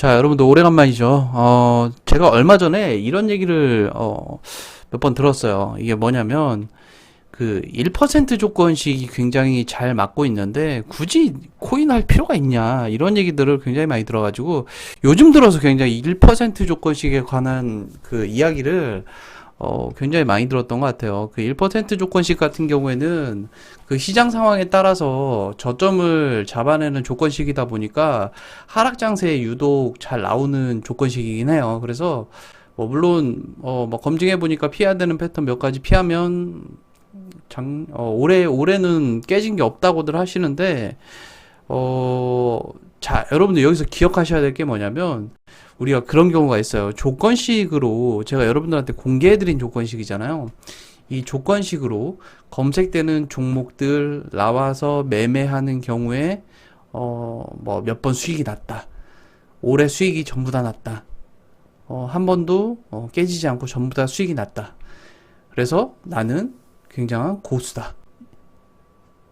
자, 여러분들 오래간만이죠. 제가 얼마 전에 이런 얘기를 몇 번 들었어요. 이게 뭐냐면 그 1% 조건식이 굉장히 잘 맞고 있는데 굳이 코인 할 필요가 있냐 이런 얘기들을 굉장히 많이 들어가지고 요즘 들어서 굉장히 1% 조건식에 관한 그 이야기를 굉장히 많이 들었던 것 같아요. 그 1% 조건식 같은 경우에는 그 시장 상황에 따라서 저점을 잡아내는 조건식이다 보니까 하락 장세에 유독 잘 나오는 조건식이긴 해요. 그래서 뭐 물론 뭐 검증해 보니까 피해야 되는 패턴 몇 가지 피하면 올해는 깨진 게 없다고들 하시는데 자, 여러분들 여기서 기억하셔야 될 게 뭐냐면 우리가 그런 경우가 있어요. 조건식으로 제가 여러분들한테 공개해드린 조건식이잖아요. 이 조건식으로 검색되는 종목들 나와서 매매하는 경우에 뭐 몇 번 수익이 났다. 올해 수익이 전부 다 났다. 한 번도 깨지지 않고 전부 다 수익이 났다. 그래서 나는 굉장한 고수다.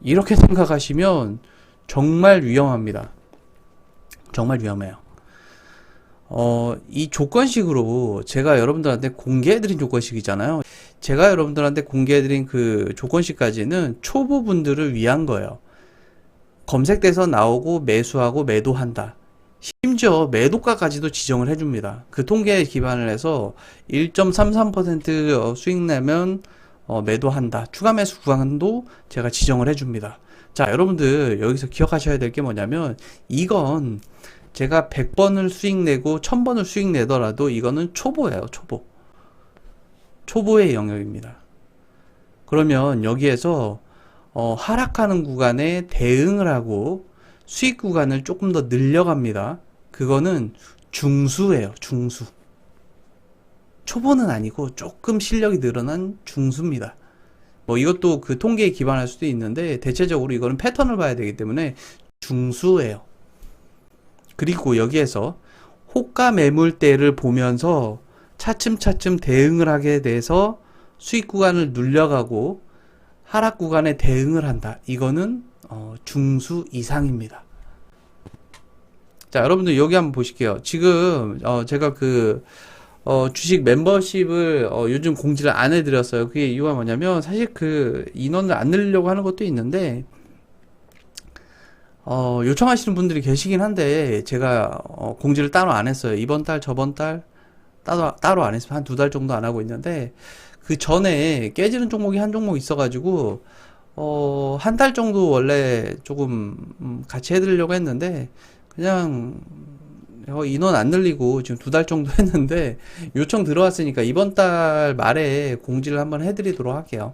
이렇게 생각하시면 정말 위험합니다. 정말 위험해요. 이 조건식으로 제가 여러분들한테 공개해드린 조건식이잖아요. 제가 여러분들한테 공개해드린 그 조건식까지는 초보분들을 위한 거예요. 검색돼서 나오고 매수하고 매도한다. 심지어 매도가까지도 지정을 해줍니다. 그 통계에 기반을 해서 1.33% 수익 내면 매도한다. 추가 매수 구간도 제가 지정을 해줍니다. 자, 여러분들 여기서 기억하셔야 될 게 뭐냐면 이건 제가 100번을 수익 내고 1000번을 수익 내더라도 이거는 초보예요. 초보. 초보의 영역입니다. 그러면 여기에서 하락하는 구간에 대응을 하고 수익 구간을 조금 더 늘려갑니다. 그거는 중수예요. 중수. 초보는 아니고 조금 실력이 늘어난 중수입니다. 뭐 이것도 그 통계에 기반할 수도 있는데 대체적으로 이거는 패턴을 봐야 되기 때문에 중수예요. 그리고 여기에서 호가 매물대를 보면서 차츰차츰 대응을 하게 돼서 수익 구간을 눌려가고 하락 구간에 대응을 한다. 이거는 중수 이상입니다. 자, 여러분들 여기 한번 보실게요. 지금 제가 그 주식 멤버십을 요즘 공지를 안 해드렸어요. 그게 이유가 뭐냐면 사실 그 인원을 안 늘리려고 하는 것도 있는데 요청하시는 분들이 계시긴 한데 제가 공지를 따로 안 했어요. 이번 달 저번 달 따로 안 했어요. 한 두 달 정도 안 하고 있는데 그 전에 깨지는 종목이 한 종목 있어가지고 한 달 정도 원래 조금 같이 해드리려고 했는데 그냥 인원 안 늘리고 지금 두 달 정도 했는데 요청 들어왔으니까 이번 달 말에 공지를 한번 해드리도록 할게요.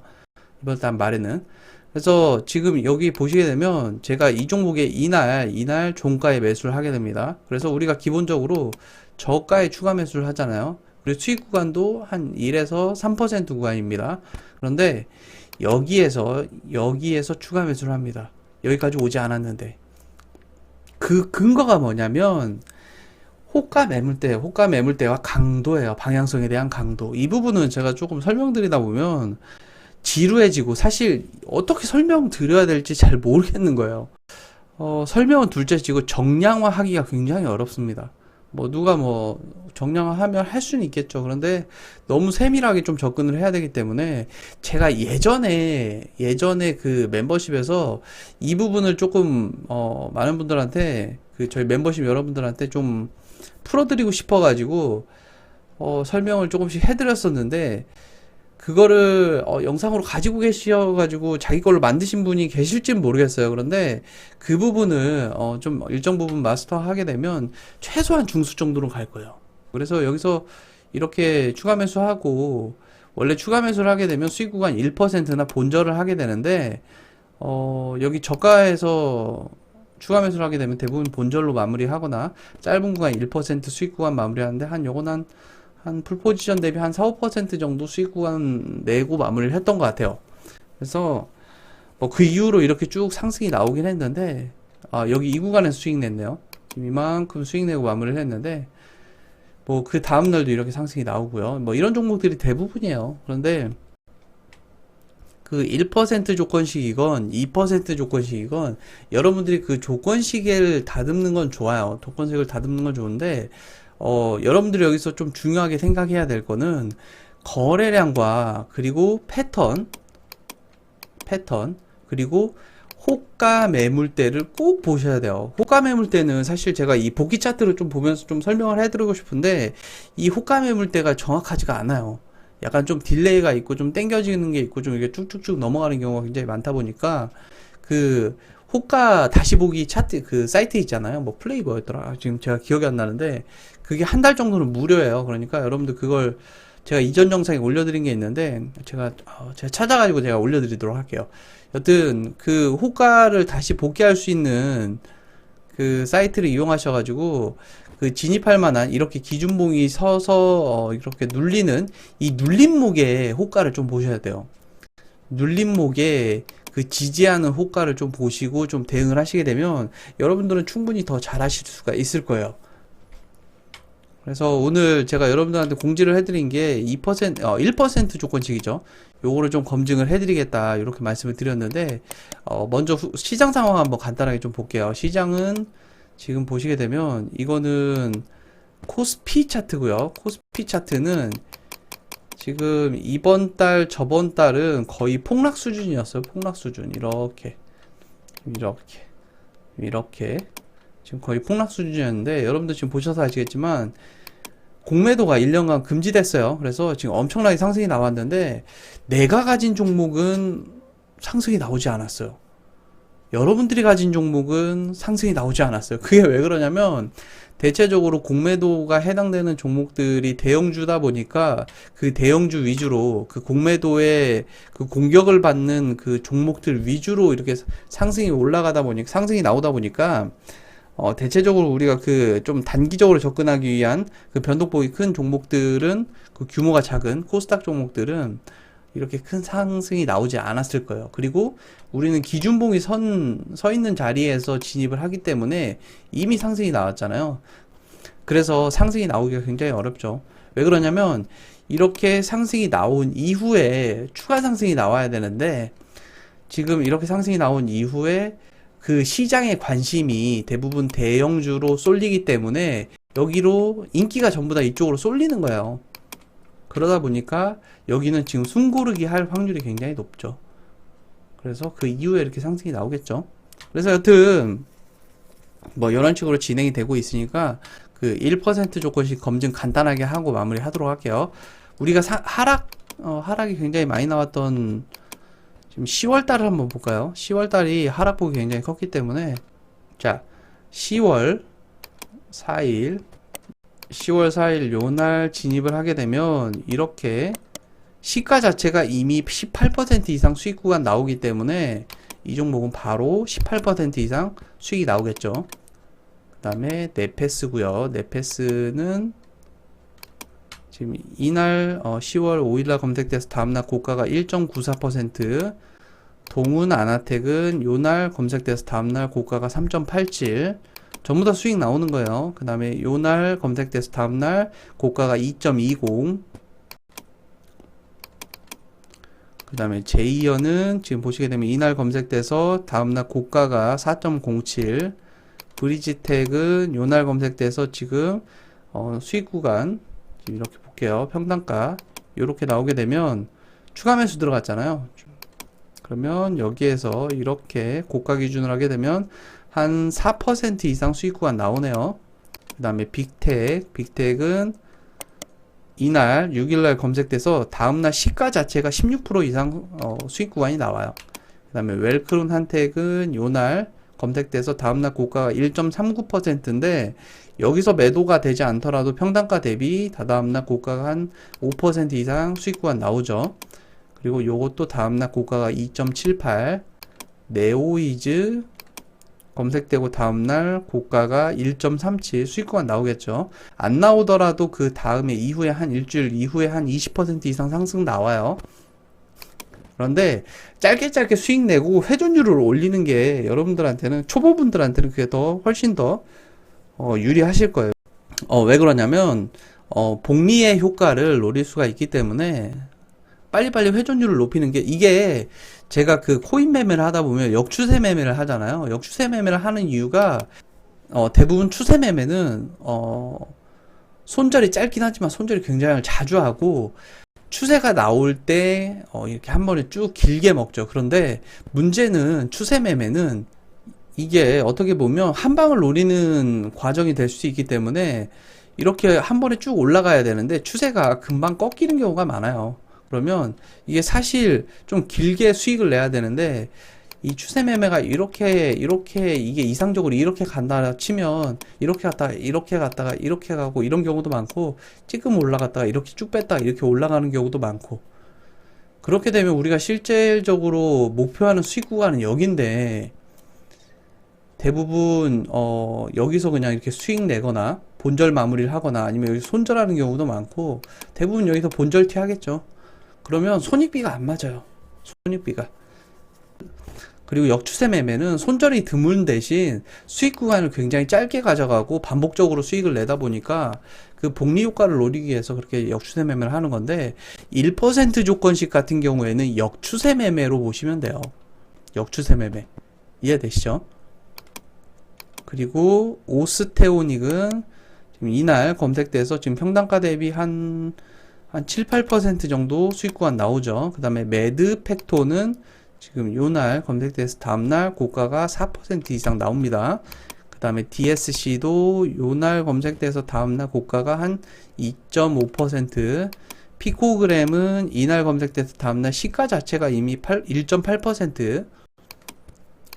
이번 달 말에는. 그래서 지금 여기 보시게 되면 제가 이 종목에 이날 종가에 매수를 하게 됩니다. 그래서 우리가 기본적으로 저가에 추가 매수를 하잖아요. 그리고 수익 구간도 한 1에서 3% 구간입니다. 그런데 여기에서 추가 매수를 합니다. 여기까지 오지 않았는데 그 근거가 뭐냐면 호가 매물대와 강도예요. 방향성에 대한 강도. 이 부분은 제가 조금 설명드리다 보면 지루해지고 사실 어떻게 설명드려야 될지 잘 모르겠는 거예요. 설명은 둘째치고 정량화 하기가 굉장히 어렵습니다. 뭐 누가 뭐 정량화하면 할 수는 있겠죠. 그런데 너무 세밀하게 좀 접근을 해야 되기 때문에 제가 예전에 그 멤버십에서 이 부분을 조금 많은 분들한테 그 저희 멤버십 여러분들한테 좀 풀어드리고 싶어가지고 설명을 조금씩 해드렸었는데 그거를 영상으로 가지고 계셔가지고 자기 걸로 만드신 분이 계실지는 모르겠어요. 그런데 그 부분을 좀 일정 부분 마스터하게 되면 최소한 중수 정도로 갈 거예요. 그래서 여기서 이렇게 추가 매수하고 원래 추가 매수를 하게 되면 수익 구간 1%나 본절을 하게 되는데 여기 저가에서 추가 매수를 하게 되면 대부분 본절로 마무리하거나 짧은 구간 1% 수익 구간 마무리하는데 요건 한 풀포지션 대비 한 4, 5% 정도 수익 구간 내고 마무리를 했던 것 같아요. 그래서 뭐 그 이후로 이렇게 쭉 상승이 나오긴 했는데 여기 이 구간에서 수익 냈네요. 이만큼 수익 내고 마무리를 했는데 뭐 그 다음날도 이렇게 상승이 나오고요. 뭐 이런 종목들이 대부분이에요. 그런데 그 1% 조건식이건 2% 조건식이건 여러분들이 그 조건식을 다듬는 건 좋아요. 조건식을 다듬는 건 좋은데 여러분들이 여기서 좀 중요하게 생각해야 될 거는 거래량과 그리고 패턴 그리고 호가 매물대를 꼭 보셔야 돼요. 호가 매물대는 사실 제가 이 복귀 차트를 좀 보면서 좀 설명을 해드리고 싶은데 이 호가 매물대가 정확하지가 않아요. 약간 좀 딜레이가 있고 좀 땡겨지는 게 있고 좀 이게 쭉쭉쭉 넘어가는 경우가 굉장히 많다 보니까 그 호가 다시 보기 차트 그 사이트 있잖아요. 뭐 플레이 뭐였더라. 지금 제가 기억이 안 나는데 그게 한 달 정도는 무료예요. 그러니까 여러분들 그걸 제가 이전 영상에 올려드린 게 있는데 제가 찾아가지고 제가 올려드리도록 할게요. 여튼 그 호가를 다시 복귀할 수 있는 그 사이트를 이용하셔가지고 그 진입할 만한 이렇게 기준봉이 서서 이렇게 눌리는 이 눌림목의 호가를 좀 보셔야 돼요. 눌림목에 그 지지하는 호가를 좀 보시고 좀 대응을 하시게 되면 여러분들은 충분히 더 잘하실 수가 있을 거예요. 그래서 오늘 제가 여러분들한테 공지를 해드린 게 1% 조건식이죠. 요거를 좀 검증을 해드리겠다 이렇게 말씀을 드렸는데 먼저 시장 상황 한번 간단하게 좀 볼게요. 시장은 지금 보시게 되면 이거는 코스피 차트고요. 코스피 차트는 지금 이번 달 저번 달은 거의 폭락 수준이었어요. 폭락 수준 이렇게 지금 거의 폭락 수준이었는데 여러분들 지금 보셔서 아시겠지만 공매도가 1년간 금지됐어요. 그래서 지금 엄청나게 상승이 나왔는데 내가 가진 종목은 상승이 나오지 않았어요. 여러분들이 가진 종목은 상승이 나오지 않았어요. 그게 왜 그러냐면 대체적으로 공매도가 해당되는 종목들이 대형주다 보니까 그 대형주 위주로 그 공매도의 그 공격을 받는 그 종목들 위주로 이렇게 상승이 올라가다 보니까 상승이 나오다 보니까 대체적으로 우리가 그 좀 단기적으로 접근하기 위한 그 변동폭이 큰 종목들은 그 규모가 작은 코스닥 종목들은 이렇게 큰 상승이 나오지 않았을 거예요. 그리고 우리는 기준봉이 서 있는 자리에서 진입을 하기 때문에 이미 상승이 나왔잖아요. 그래서 상승이 나오기가 굉장히 어렵죠. 왜 그러냐면 이렇게 상승이 나온 이후에 추가 상승이 나와야 되는데 지금 이렇게 상승이 나온 이후에 그 시장의 관심이 대부분 대형주로 쏠리기 때문에 여기로 인기가 전부 다 이쪽으로 쏠리는 거예요. 그러다 보니까 여기는 지금 숨고르기 할 확률이 굉장히 높죠. 그래서 그 이후에 이렇게 상승이 나오겠죠. 그래서 여튼 뭐 이런 식으로 진행이 되고 있으니까 그 1% 조건씩 검증 간단하게 하고 마무리 하도록 할게요. 우리가 하락이 굉장히 많이 나왔던 지금 10월 달을 한번 볼까요? 10월 달이 하락폭이 굉장히 컸기 때문에 자 10월 4일 요날 진입을 하게 되면 이렇게 시가 자체가 이미 18% 이상 수익 구간 나오기 때문에 이 종목은 바로 18% 이상 수익이 나오겠죠. 그 다음에 네페스고요. 네페스는 지금 이날 10월 5일날 검색돼서 다음날 고가가 1.94%, 동훈 아나텍은 요날 검색돼서 다음날 고가가 3.87, 전부 다 수익 나오는 거예요. 그 다음에 요날 검색돼서 다음날 고가가 2.20, 그 다음에 제이어는 지금 보시게 되면 이날 검색돼서 다음날 고가가 4.07, 브리지텍은 요날 검색돼서 지금 수익 구간 이렇게 볼게요. 평단가 이렇게 나오게 되면 추가 매수 들어갔잖아요. 그러면 여기에서 이렇게 고가 기준으로 하게 되면 한 4% 이상 수익 구간 나오네요. 그 다음에 빅텍은 이날 6일날 검색돼서 다음날 시가 자체가 16% 이상 수익 구간이 나와요. 그 다음에 웰크론 한텍은 요날 검색돼서 다음날 고가가 1.39%인데 여기서 매도가 되지 않더라도 평단가 대비 다다음날 고가가 한 5% 이상 수익 구간 나오죠. 그리고 요것도 다음날 고가가 2.78, 네오이즈 검색되고 다음날 고가가 1.37 수익 구간 나오겠죠. 안 나오더라도 그 다음에 이후에 한 일주일 이후에 한 20% 이상 상승 나와요. 그런데 짧게 수익 내고 회전율을 올리는 게 여러분들한테는 초보분들한테는 그게 더 훨씬 더 유리하실 거예요. 왜 그러냐면 복리의 효과를 노릴 수가 있기 때문에 빨리빨리 회전율을 높이는 게, 이게 제가 그 코인 매매를 하다 보면 역추세 매매를 하잖아요. 역추세 매매를 하는 이유가 대부분 추세 매매는 손절이 짧긴 하지만 손절이 굉장히 자주 하고, 추세가 나올 때 이렇게 한 번에 쭉 길게 먹죠. 그런데 문제는 추세 매매는 이게 어떻게 보면 한 방을 노리는 과정이 될 수 있기 때문에 이렇게 한 번에 쭉 올라가야 되는데 추세가 금방 꺾이는 경우가 많아요. 그러면 이게 사실 좀 길게 수익을 내야 되는데, 이 추세 매매가 이렇게 이게 이상적으로 이렇게 간다 치면 이렇게 갔다가 이렇게 갔다가 이렇게 가고 이런 경우도 많고, 찌끔 올라갔다가 이렇게 쭉 뺐다가 이렇게 올라가는 경우도 많고, 그렇게 되면 우리가 실질적으로 목표하는 수익 구간은 여긴데, 대부분 여기서 그냥 이렇게 수익 내거나 본절 마무리를 하거나 아니면 여기 손절하는 경우도 많고, 대부분 여기서 본절티 하겠죠. 그러면 손익비가 안 맞아요. 손익비가. 그리고 역추세 매매는 손절이 드문 대신 수익 구간을 굉장히 짧게 가져가고 반복적으로 수익을 내다 보니까 그 복리 효과를 노리기 위해서 그렇게 역추세 매매를 하는 건데, 1% 조건식 같은 경우에는 역추세 매매로 보시면 돼요. 역추세 매매. 이해되시죠? 그리고 오스테오닉은 지금 이날 검색돼서 지금 평단가 대비 한 7, 8% 정도 수익 구간 나오죠. 그 다음에 매드팩토는 지금 요날 검색돼서 다음날 고가가 4% 이상 나옵니다. 그 다음에 DSC도 요날 검색돼서 다음날 고가가 한 2.5%, 피코그램은 이날 검색돼서 다음날 시가 자체가 이미 1.8%,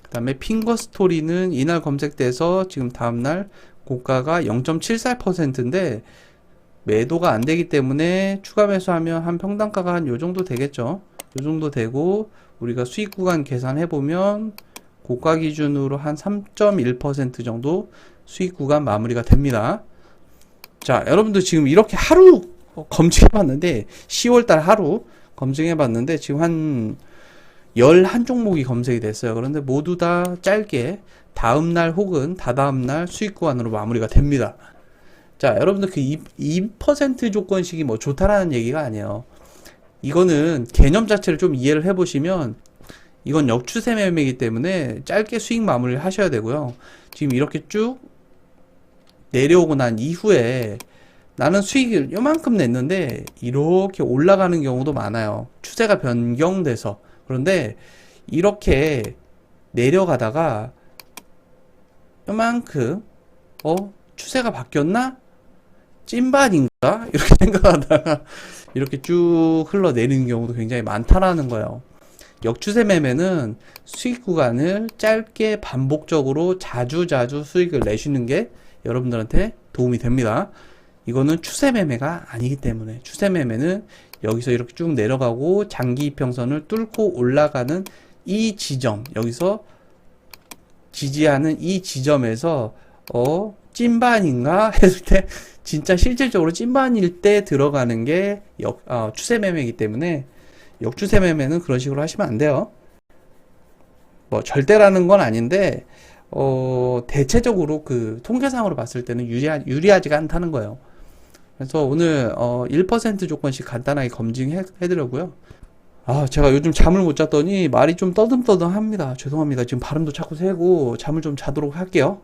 그 다음에 핑거스토리는 이날 검색돼서 지금 다음날 고가가 0.74%인데 매도가 안 되기 때문에 추가 매수하면 한 평단가가 한 요 정도 되겠죠. 요 정도 되고, 우리가 수익 구간 계산해 보면 고가 기준으로 한 3.1% 정도 수익 구간 마무리가 됩니다. 자, 여러분들 지금 이렇게 하루 검증해 봤는데, 10월달 하루 검증해 봤는데 지금 한 11종목이 검색이 됐어요. 그런데 모두 다 짧게 다음날 혹은 다다음날 수익 구간으로 마무리가 됩니다. 자, 여러분들 그 2% 조건식이 뭐 좋다라는 얘기가 아니에요. 이거는 개념 자체를 좀 이해를 해보시면, 이건 역추세 매매이기 때문에 짧게 수익 마무리를 하셔야 되고요. 지금 이렇게 쭉 내려오고 난 이후에 나는 수익을 요만큼 냈는데 이렇게 올라가는 경우도 많아요. 추세가 변경돼서. 그런데 이렇게 내려가다가 요만큼 추세가 바뀌었나? 찐반인가? 이렇게 생각하다가 이렇게 쭉 흘러내리는 경우도 굉장히 많다라는 거예요. 역추세 매매는 수익 구간을 짧게 반복적으로 자주 수익을 내시는 게 여러분들한테 도움이 됩니다. 이거는 추세 매매가 아니기 때문에, 추세 매매는 여기서 이렇게 쭉 내려가고 장기 이평선을 뚫고 올라가는 이 지점, 여기서 지지하는 이 지점에서 찐반인가 했을 때, 진짜 실질적으로 찐반일 때 들어가는 게 추세 매매이기 때문에, 역추세 매매는 그런 식으로 하시면 안 돼요. 뭐 절대라는 건 아닌데 대체적으로 그 통계상으로 봤을 때는 유리하지가 않다는 거예요. 그래서 오늘 1% 조건씩 간단하게 검증해 드려고요. 제가 요즘 잠을 못 잤더니 말이 좀 떠듬떠듬합니다. 죄송합니다. 지금 발음도 자꾸 새고 잠을 좀 자도록 할게요.